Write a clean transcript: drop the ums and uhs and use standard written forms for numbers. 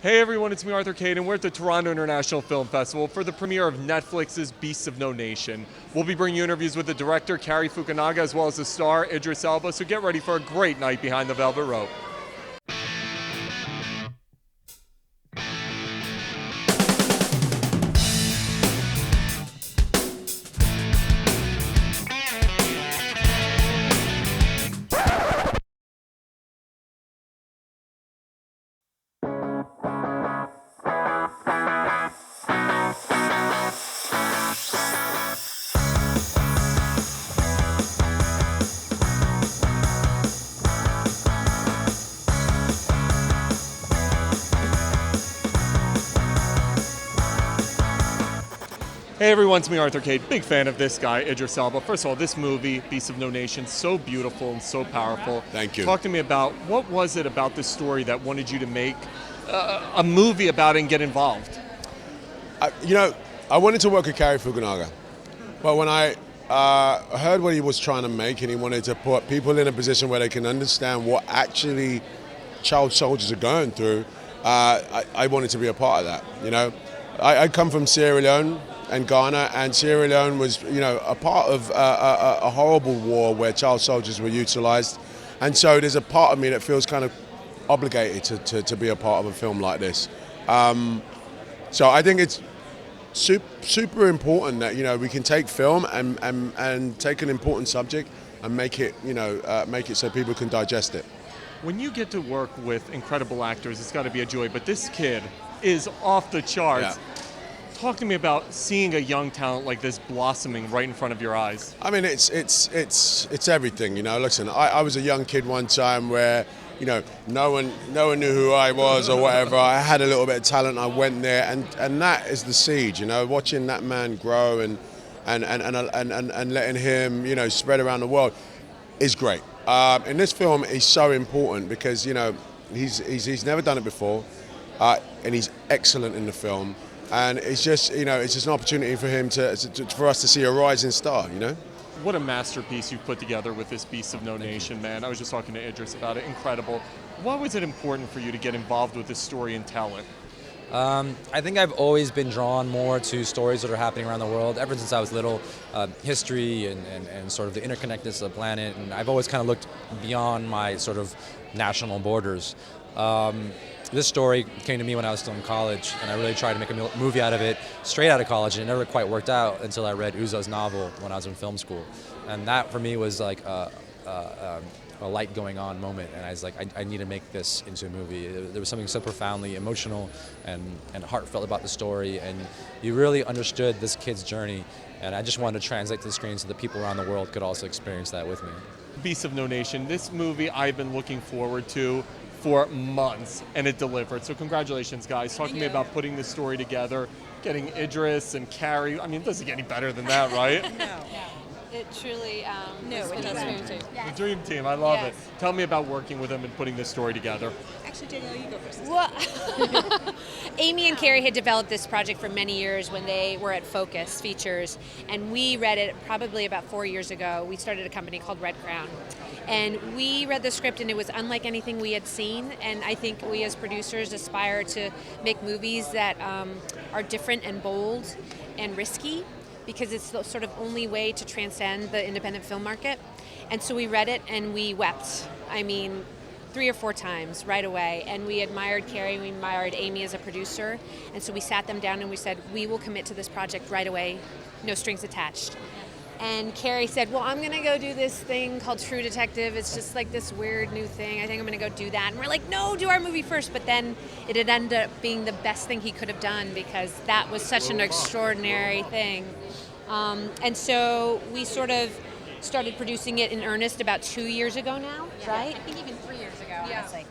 Hey everyone, it's me, Arthur Kade, and we're at the Toronto International Film Festival for the premiere of Netflix's Beasts of No Nation. We'll be bringing you interviews with the director, Cary Fukunaga, as well as the star, Idris Elba, so get ready for a great night behind the velvet rope. Hey everyone, it's me, Arthur Kade, big fan of this guy, Idris Elba. First of all, this movie, Beasts of No Nation, so beautiful and so powerful. Thank you. Talk to me about, what was it about this story that wanted you to make a movie about it and get involved? I wanted to work with Cary Fukunaga, but when I heard what he was trying to make and he wanted to put people in a position where they can understand what actually child soldiers are going through, I wanted to be a part of that. I come from Sierra Leone and Ghana, and Sierra Leone was, a part of a horrible war where child soldiers were utilized, and so there's a part of me that feels kind of obligated to be a part of a film like this. So I think it's super important that we can take film and take an important subject and make it so people can digest it. When you get to work with incredible actors, it's got to be a joy, but this kid is off the charts. Yeah. Talk to me about seeing a young talent like this blossoming right in front of your eyes. I mean, it's everything. Listen, I was a young kid one time where no one knew who I was or whatever. I had a little bit of talent. I went there, and that is the seed. Watching that man grow and letting him spread around the world is great. In this film, he's so important because he's never done it before, and he's excellent in the film. And it's just an opportunity for him for us to see a rising star. What a masterpiece you've put together with this Beasts of No Nation, man. I was just talking to Idris about it. Incredible. Why was it important for you to get involved with this story and tell it? I think I've always been drawn more to stories that are happening around the world ever since I was little. History and sort of the interconnectedness of the planet, and I've always kind of looked beyond my sort of national borders. This story came to me when I was still in college, and I really tried to make a movie out of it straight out of college, and it never quite worked out until I read Uzo's novel when I was in film school. And that, for me, was like a light going on moment, and I was like, I need to make this into a movie. There was something so profoundly emotional and heartfelt about the story, and you really understood this kid's journey, and I just wanted to translate to the screen so that people around the world could also experience that with me. Beasts of No Nation, this movie I've been looking forward to for months, and it delivered. So congratulations, guys. Talk to me about putting this story together, getting Idris and Cary. I mean, it doesn't get any better than that, right? No. It truly was a dream team. The dream team, I love it. Tell me about working with them and putting this story together. Actually, Danielle, you go first. Well, Amy and Cary had developed this project for many years when they were at Focus Features, and we read it probably about 4 years ago. We started a company called Red Crown, and we read the script, and it was unlike anything we had seen, and I think we as producers aspire to make movies that are different and bold and risky, because it's the sort of only way to transcend the independent film market. And so we read it and we wept. I mean, 3 or 4 times right away. And we admired Cary, we admired Amy as a producer. And so we sat them down and we said, we will commit to this project right away, no strings attached. And Cary said, well, I'm going to go do this thing called True Detective. It's just like this weird new thing. I think I'm going to go do that. And we're like, no, do our movie first. But then it had ended up being the best thing he could have done, because that was such an extraordinary thing. And so we sort of started producing it in earnest about 2 years ago now, right? I think even 3 years ago, honestly.